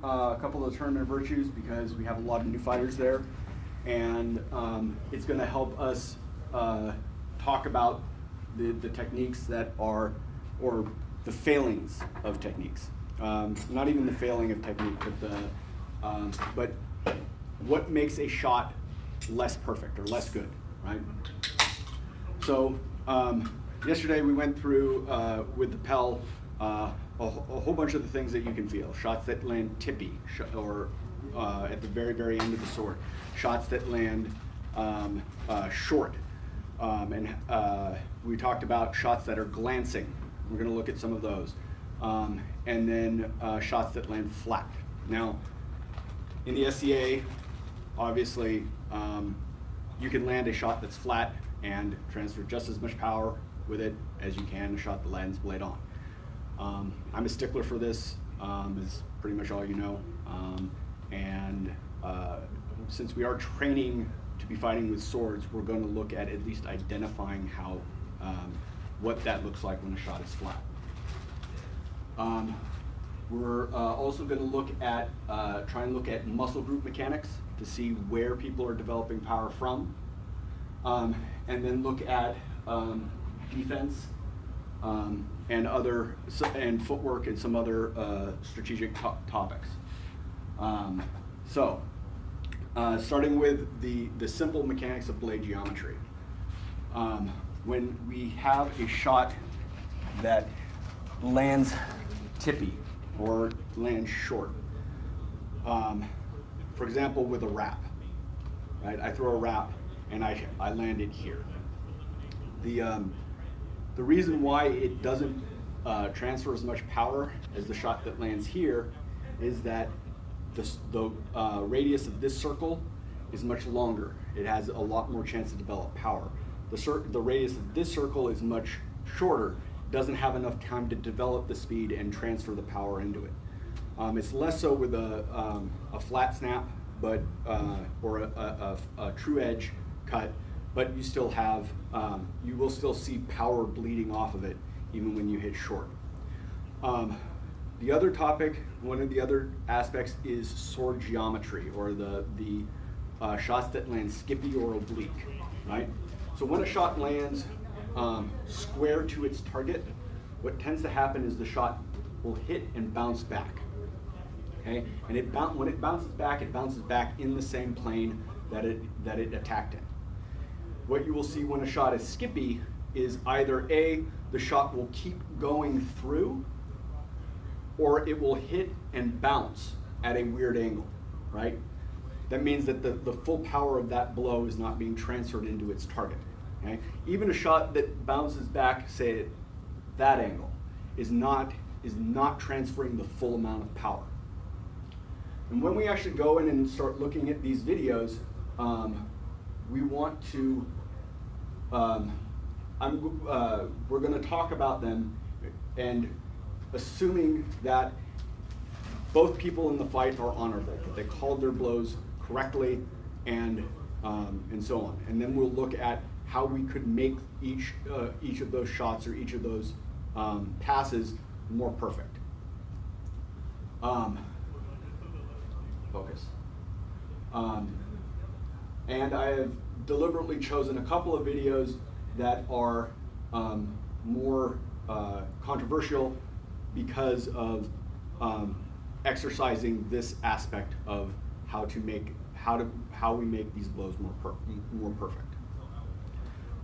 a couple of the tournament virtues because we have a lot of new fighters there, and it's going to help us talk about the techniques that are, or the failings of techniques. Not even the failing of technique, but what makes a shot less perfect or less good, right? So yesterday we went through with the Pell a whole bunch of the things that you can feel. Shots that land tippy or at the very, very end of the sword. Shots that land short. And we talked about shots that are glancing. We're going to look at some of those. And then shots that land flat. Now, in the SCA, obviously, you can land a shot that's flat and transfer just as much power with it as you can a shot that lands blade on. I'm a stickler for this, is pretty much all you know. And since we are training to be fighting with swords, we're going to look at least identifying how, what that looks like when a shot is flat. We're also going to look at, try and look at muscle group mechanics to see where people are developing power from, and then look at defense and other, and footwork and some other strategic topics. Starting with the simple mechanics of blade geometry. When we have a shot that lands tippy or lands short, for example, with a wrap, right? I throw a wrap and I land it here. The reason why it doesn't transfer as much power as the shot that lands here is that the radius of this circle is much longer. It has a lot more chance to develop power. The radius of this circle is much shorter, doesn't have enough time to develop the speed and transfer the power into it. It's less so with a flat snap, but or a true edge cut, but you still have, you will still see power bleeding off of it even when you hit short. The other topic, one of the other aspects is sword geometry, or the shots that land skippy or oblique, right? So when a shot lands square to its target, what tends to happen is the shot will hit and bounce back, okay? And when it bounces back in the same plane that it attacked in. What you will see when a shot is skippy is either A, the shot will keep going through, or it will hit and bounce at a weird angle, right? That means that the full power of that blow is not being transferred into its target, okay? Even a shot that bounces back, say at that angle, is not transferring the full amount of power. And when we actually go in and start looking at these videos, we want to, we're going to talk about them, and assuming that both people in the fight are honorable, that they called their blows correctly, and so on. And then we'll look at how we could make each of those shots or each of those passes more perfect. Focus. And I have deliberately chosen a couple of videos that are more controversial because of exercising this aspect of how we make these blows more perfect.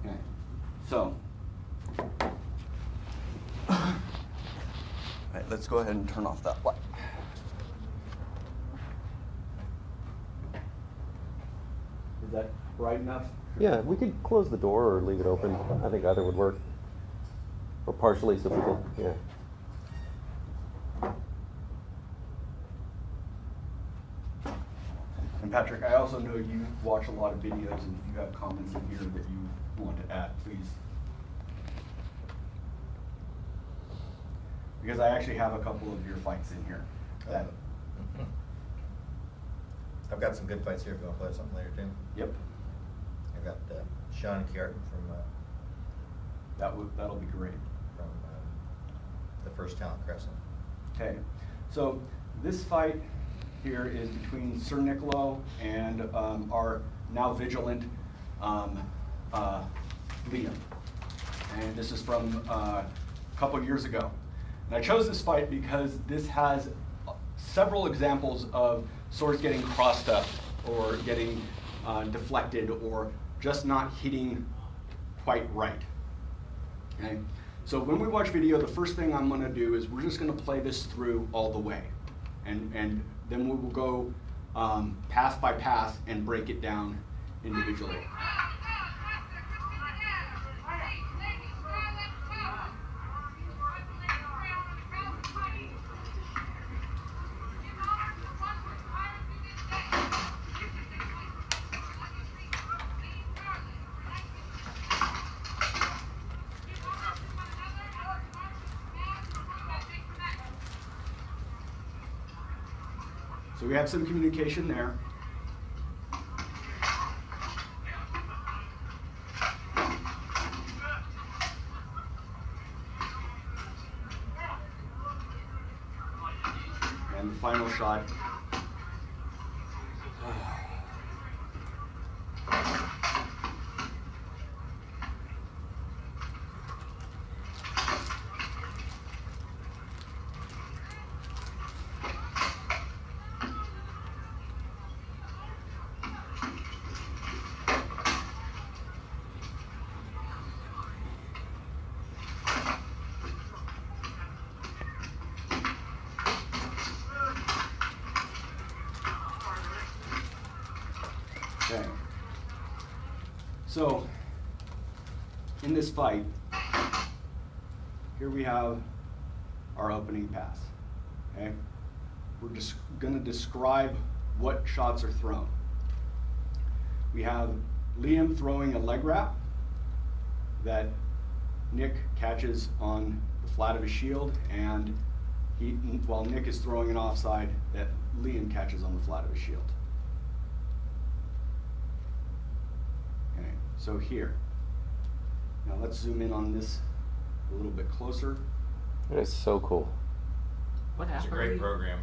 Okay, so all right, let's go ahead and turn off that light. Is that bright enough? Yeah, we could close the door or leave it open. I think either would work. Or partially so people, yeah. And Patrick, I also know you watch a lot of videos, and if you have comments in here that you want to add, please. Because I actually have a couple of your fights in here. That I've got some good fights here if you want to play something later too. Yep. I've got Sean Kjartan from that'll be great. From the First Talent Crescent. Okay, so this fight here is between Sir Niccolo and our now vigilant Liam. And this is from a couple years ago. And I chose this fight because this has several examples of swords getting crossed up or getting deflected or just not hitting quite right. Okay? So when we watch video, the first thing I'm gonna do is we're just gonna play this through all the way. And then we will go pass by pass and break it down individually. So we have some communication there. And the final shot. Okay. So, in this fight, here we have our opening pass. Okay? We're just going to describe what shots are thrown. We have Liam throwing a leg wrap that Nick catches on the flat of his shield, and while Nick is throwing an offside, that Liam catches on the flat of his shield. Okay, so here. Now let's zoom in on this a little bit closer. That is so cool. What app It's a are you? great program.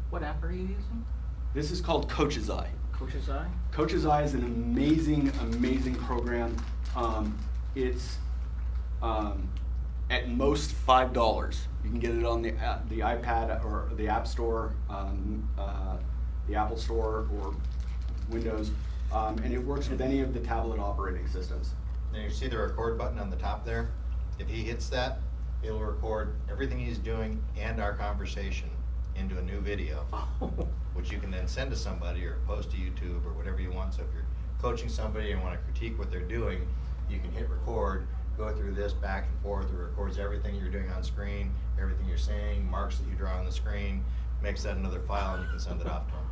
What app are you using? This is called Coach's Eye. Coach's Eye? Coach's Eye is an amazing, amazing program. It's at most $5. You can get it on the iPad or the App Store, the Apple Store, or Windows, and it works with any of the tablet operating systems. Now you see the record button on the top there? If he hits that, it'll record everything he's doing and our conversation into a new video, which you can then send to somebody or post to YouTube or whatever you want. So if you're coaching somebody and want to critique what they're doing, you can hit record, go through this back and forth. It records everything you're doing on screen, everything you're saying, marks that you draw on the screen, makes that another file, and you can send it off to them.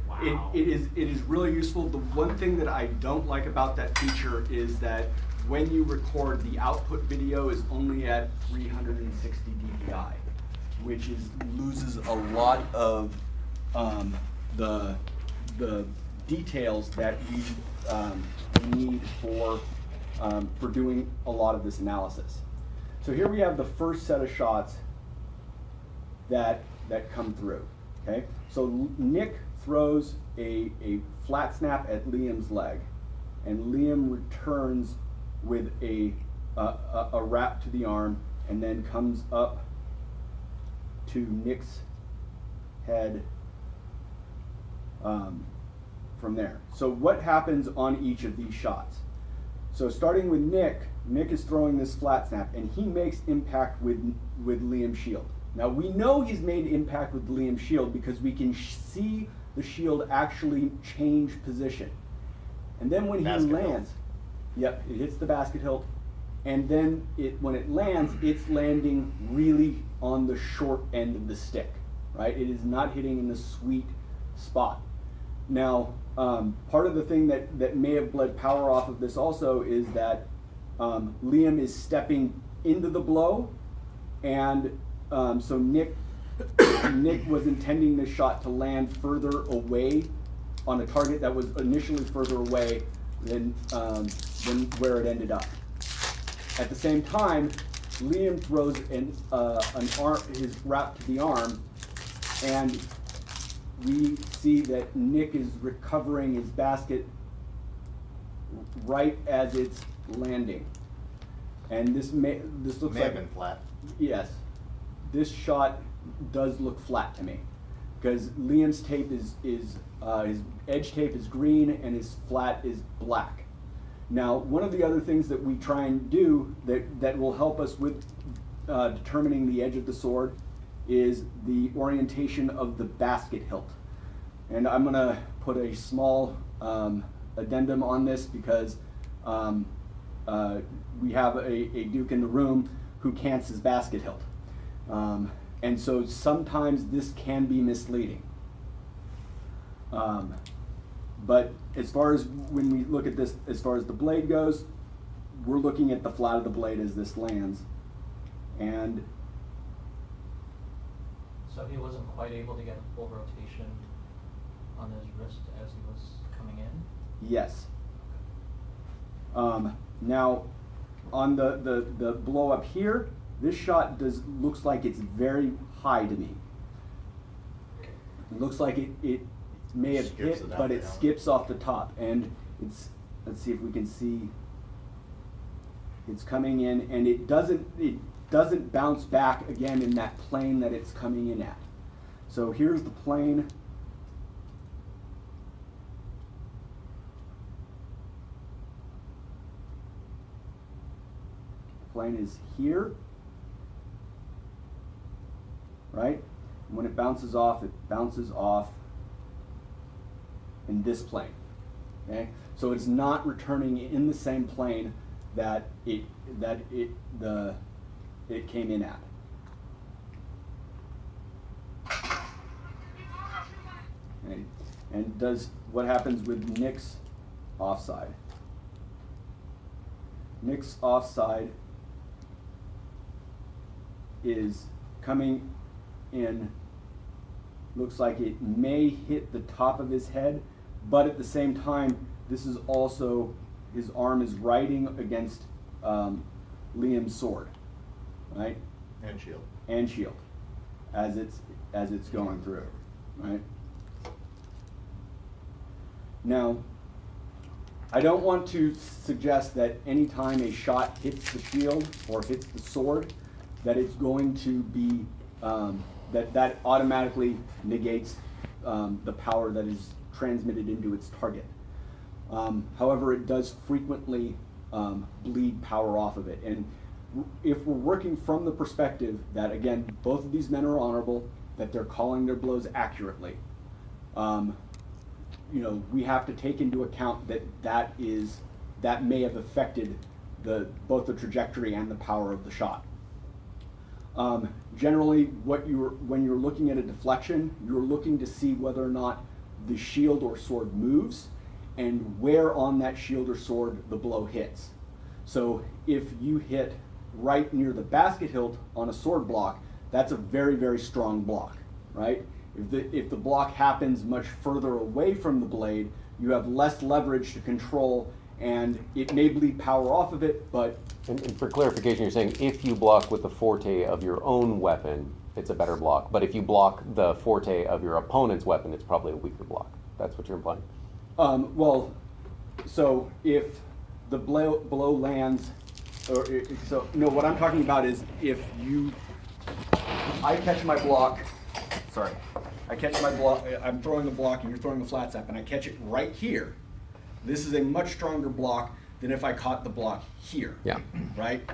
Wow. It is really useful. The one thing that I don't like about that feature is that when you record, the output video is only at 360 dpi, which loses a lot of the details that we need for doing a lot of this analysis. So here we have the first set of shots that come through. Okay, so Nick throws a flat snap at Liam's leg, and Liam returns with a wrap to the arm, and then comes up to Nick's head from there. So what happens on each of these shots? So starting with Nick is throwing this flat snap, and he makes impact with Liam's shield. Now we know he's made impact with Liam's shield because we can see the shield actually change position. And then when he lands, yep, it hits the basket hilt, and then when it lands, it's landing really on the short end of the stick, right? It is not hitting in the sweet spot. Now, part of the thing that may have bled power off of this also is that Liam is stepping into the blow, and so Nick was intending this shot to land further away on a target that was initially further away than where it ended up. At the same time, Liam throws his wrap to the arm, and we we see that Nick is recovering his basket right as it's landing. And this looks May like have been flat. yes, this shot does look flat to me, because Liam's tape is his edge tape is green and his flat is black. Now, one of the other things that we try and do that will help us with determining the edge of the sword is the orientation of the basket hilt. And I'm gonna put a small addendum on this because we have a Duke in the room who cants his basket hilt. And so sometimes this can be misleading. But as far as when we look at this, as far as the blade goes, we're looking at the flat of the blade as this lands. And So he wasn't quite able to get a full rotation on his wrist as he was coming in? yes. Now, on the blow up here, this shot looks like it's very high to me. It looks like it may have Skips hit, it but out it down. skips off the top, and let's see if we can see. It's coming in, and it doesn't bounce back again in that plane that it's coming in at. So here's the plane. The plane is here, right? And when it bounces off in this plane. Okay? So it's not returning in the same plane that it came in at. Okay? And does what happens with Nick's offside. Nick's offside is coming in, looks like it may hit the top of his head, but at the same time, this is also, his arm is riding against Liam's sword, right? And shield. And shield, as it's going through, right? Now, I don't want to suggest that anytime a shot hits the shield or hits the sword, that it's going to be, that automatically negates the power that is transmitted into its target. However, it does frequently bleed power off of it. And if we're working from the perspective that, again, both of these men are honorable, that they're calling their blows accurately, we have to take into account that may have affected both the trajectory and the power of the shot. Generally, when you're looking at a deflection, you're looking to see whether or not the shield or sword moves and where on that shield or sword the blow hits. So if you hit right near the basket hilt on a sword block, that's a very, very strong block, right? If the block happens much further away from the blade, you have less leverage to control, and it may bleed power off of it, but... And for clarification, you're saying if you block with the forte of your own weapon, it's a better block. But if you block the forte of your opponent's weapon, it's probably a weaker block. That's what you're implying? So if the blow lands, what I'm talking about is if I catch my block, I'm throwing a block and you're throwing a flat step, and I catch it right here. This is a much stronger block than if I caught the block here. Yeah. Right?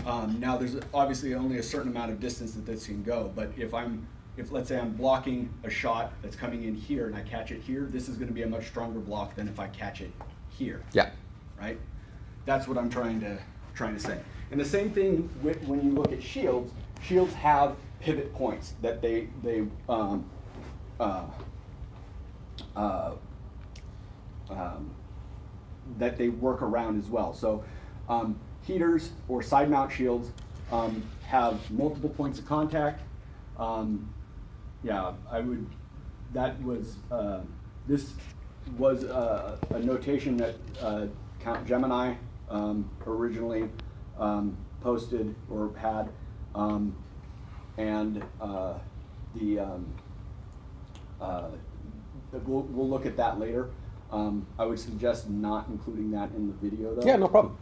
Now there's obviously only a certain amount of distance that this can go, but if let's say I'm blocking a shot that's coming in here and I catch it here, this is going to be a much stronger block than if I catch it here. Yeah. Right? That's what I'm trying to say. And the same thing when you look at shields. Shields have pivot points that that they work around as well. So heaters or side mount shields have multiple points of contact. This was a notation that Count Gemini originally posted or had, we'll look at that later. I would suggest not including that in the video though. Yeah, no problem.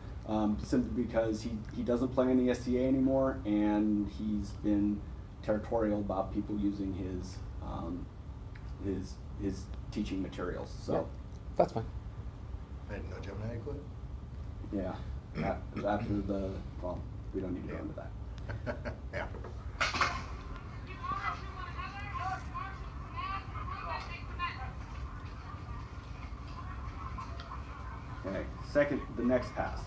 Simply because he doesn't play in the SCA anymore, and he's been territorial about people using his teaching materials. So Yeah, that's fine. I didn't know Gemini quit. yeah, after the, well, we don't need to go into that. Yeah. Okay, second, the next pass.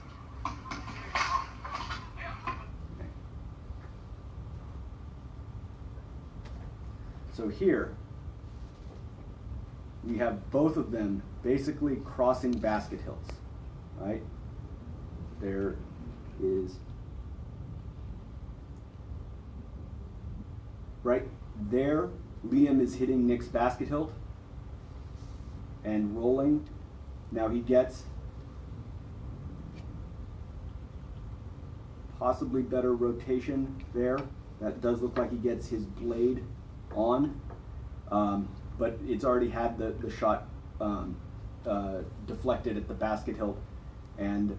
Okay. So here, we have both of them basically crossing basket hilts, right? There is, right there, Liam is hitting Nick's basket hilt and rolling. Now he gets possibly better rotation there. That does look like he gets his blade on, but it's already had the shot deflected at the basket hilt, and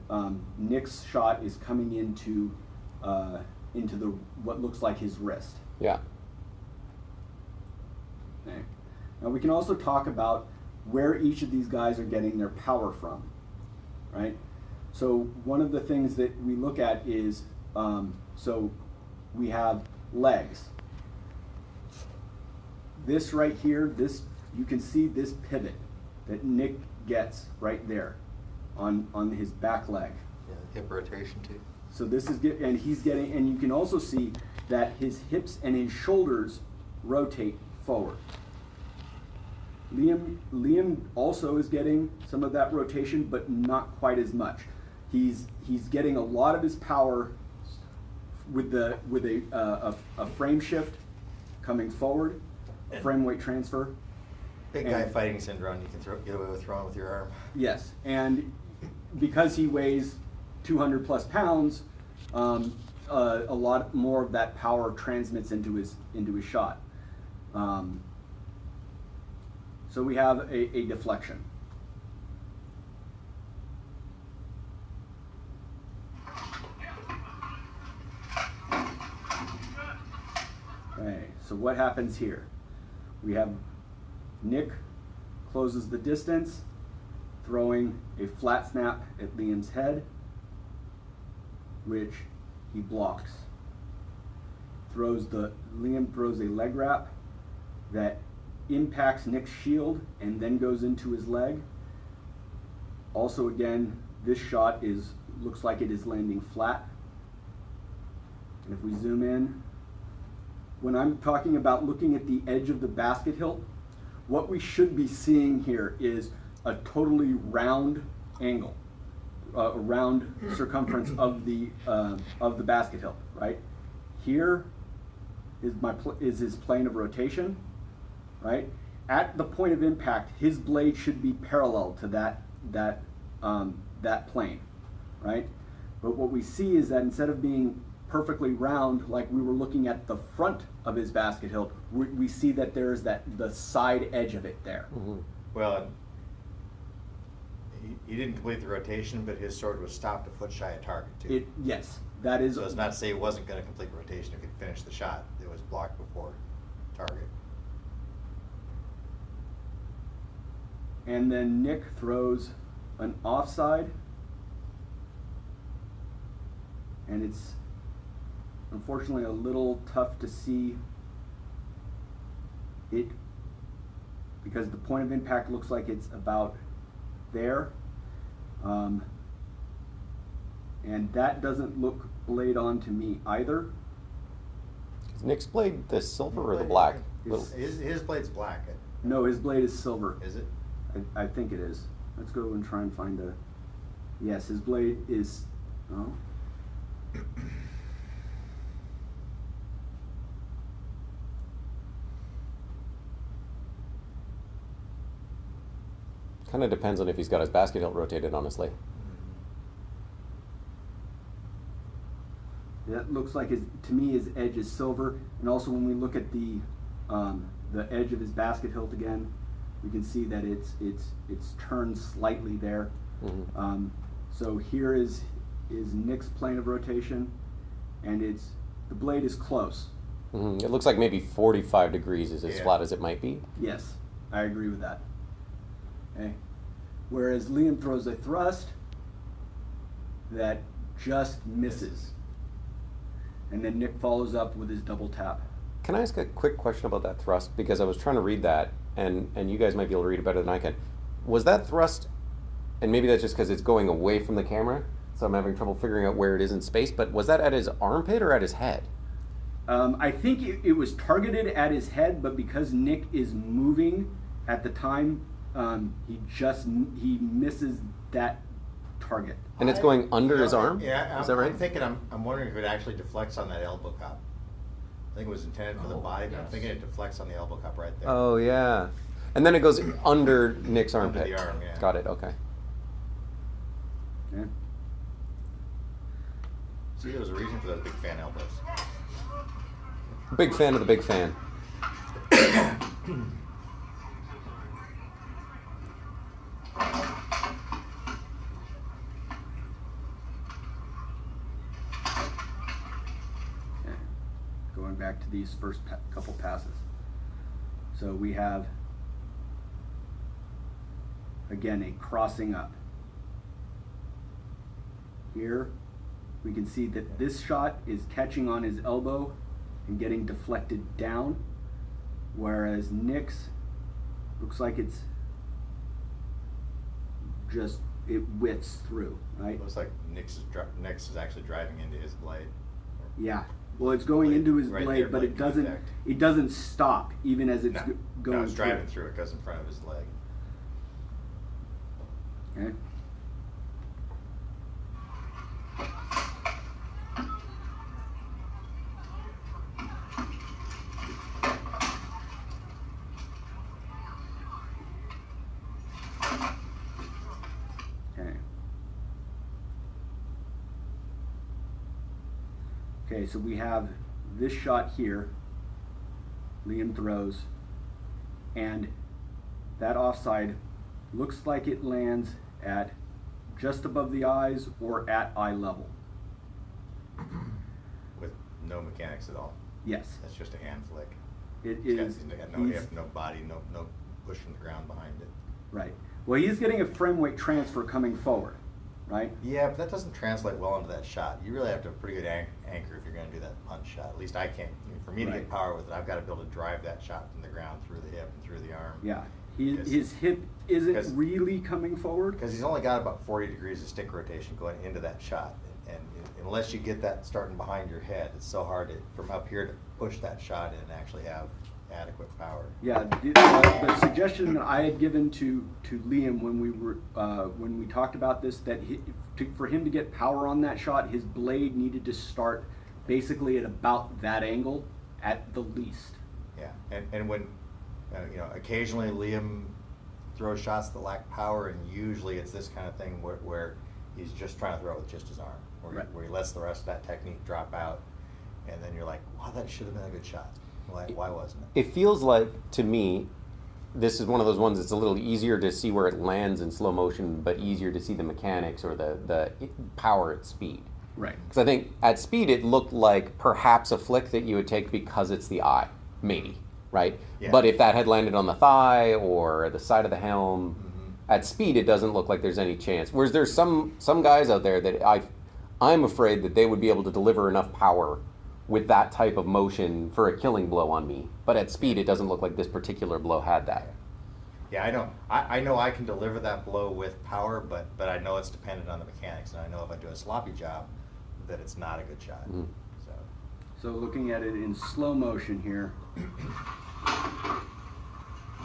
Nick's shot is coming into the what looks like his wrist. Yeah. Okay. Now we can also talk about where each of these guys are getting their power from, right? So one of the things that we look at is, so we have legs. This right here, you can see this pivot that Nick gets right there on his back leg. Yeah, hip rotation too. So this is and he's getting, and you can also see that his hips and his shoulders rotate forward. Liam also is getting some of that rotation, but not quite as much. He's getting a lot of his power with a frame shift coming forward, frame weight transfer. Big guy fighting syndrome. You can get away with throwing with your arm. Yes, and because he weighs 200 plus pounds, a lot more of that power transmits into his shot. So we have a deflection. Okay, so what happens here? We have Nick closes the distance, throwing a flat snap at Liam's head, which he blocks. Liam throws a leg wrap that impacts Nick's shield and then goes into his leg. Also, again, this shot looks like it is landing flat. And if we zoom in, when I'm talking about looking at the edge of the basket hilt, what we should be seeing here is a totally round angle, a round circumference of the basket hilt, right? Here is his plane of rotation, right? At the point of impact, his blade should be parallel to that plane, right? But what we see is that instead of being perfectly round, like we were looking at the front of his basket hilt, we see that there's the side edge of it there. Mm-hmm. Well, he didn't complete the rotation, but his sword was stopped a foot shy of target too. Yes, that is. So it's not to say he wasn't going to complete the rotation if he'd finished the shot. It was blocked before target. And then Nick throws an offside, and it's unfortunately a little tough to see it because the point of impact looks like it's about there, and that doesn't look blade on to me either. Is Nick's blade the silver or the black? His blade's black. No, his blade is silver. Is it? I think it is. Let's go and try and find a. Yes, his blade is. Oh. Kind of depends on if he's got his basket hilt rotated, honestly. That looks like to me his edge is silver, and also when we look at the edge of his basket hilt again, We can see that it's turned slightly there. So here is Nick's plane of rotation, and the blade is close. It looks like maybe 45 degrees is as flat as it might be. Yes, I agree with that. Okay. Whereas Liam throws a thrust that just misses. And then Nick follows up with his double tap. Can I ask a quick question about that thrust? Because I was trying to read that, and you guys might be able to read it better than I can. Was that thrust, and maybe that's just because it's going away from the camera, so I'm having trouble figuring out where it is in space, but was that at his armpit or at his head? I think it was targeted at his head, but because Nick is moving at the time, he misses that target. And it's going under his arm? Yeah, is that right? I'm thinking, I'm wondering if it actually deflects on that elbow cup. I think it was intended for the body, but I'm thinking it deflects on the elbow cup right there. Oh, yeah. And then it goes under Nick's armpit. Under the arm, yeah. Got it, okay. Yeah. See, there was a reason for those big fan elbows. Big fan of the big fan. Going back to these first couple passes. So we have, again, a crossing up. Here, we can see that this shot is catching on his elbow and getting deflected down, whereas Nick's looks like it whiffs through, right? It looks like Nick's is actually driving into his blade. Yeah. Well, it's going into his Right blade, there, but blade it doesn't stop even as it's going. No, it's driving through. It goes in front of his leg. Okay. Okay, so we have this shot here. Liam throws, and that offside looks like it lands at just above the eyes or at eye level. With no mechanics at all. Yes. That's just a hand flick. It He's is. got no body, no push from the ground behind it. Right. Well, he's getting a frame weight transfer coming forward, right? Yeah, but that doesn't translate well into that shot. You really have to have a pretty good anchor if you're going to do that punch shot. At least I can't. For me to get power with it, I've got to be able to drive that shot from the ground through the hip and through the arm. Yeah. His hip isn't really coming forward. Because he's only got about 40 degrees of stick rotation going into that shot. And unless you get that starting behind your head, it's so hard from up here to push that shot in and actually have adequate power. Yeah, the suggestion that I had given to Liam when we talked about this, that for him to get power on that shot, his blade needed to start basically at about that angle at the least. Yeah, and when occasionally Liam throws shots that lack power, and usually it's this kind of thing where he's just trying to throw it with just his arm, where he lets the rest of that technique drop out, and then you're like, wow, that should have been a good shot. Why wasn't it? It feels like, to me, this is one of those ones that's a little easier to see where it lands in slow motion, but easier to see the mechanics or the power at speed. Right. Because I think at speed it looked like perhaps a flick that you would take because it's the eye, maybe, right? Yeah. But if that had landed on the thigh or the side of the helm, at speed it doesn't look like there's any chance. Whereas there's some guys out there that I'm afraid that they would be able to deliver enough power with that type of motion for a killing blow on me. But at speed, it doesn't look like this particular blow had that. Yeah, I know I can deliver that blow with power, but I know it's dependent on the mechanics, and I know if I do a sloppy job, that it's not a good shot. So looking at it in slow motion here.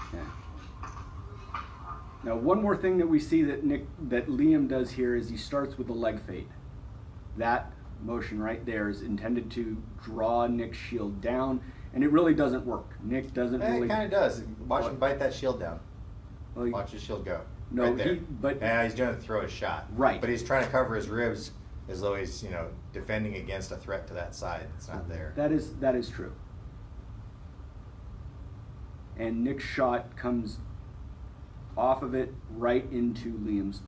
Okay. Now, one more thing that we see that Liam does here is he starts with a leg fade. That motion right there is intended to draw Nick's shield down, and it really doesn't work. Nick doesn't really. It kind of does. Watch him bite that shield down. Well, Watch his shield go. No, right there. but he's going to throw a shot. Right. But he's trying to cover his ribs as though he's defending against a threat to that side. It's not there. That is true. And Nick's shot comes off of it right into Liam's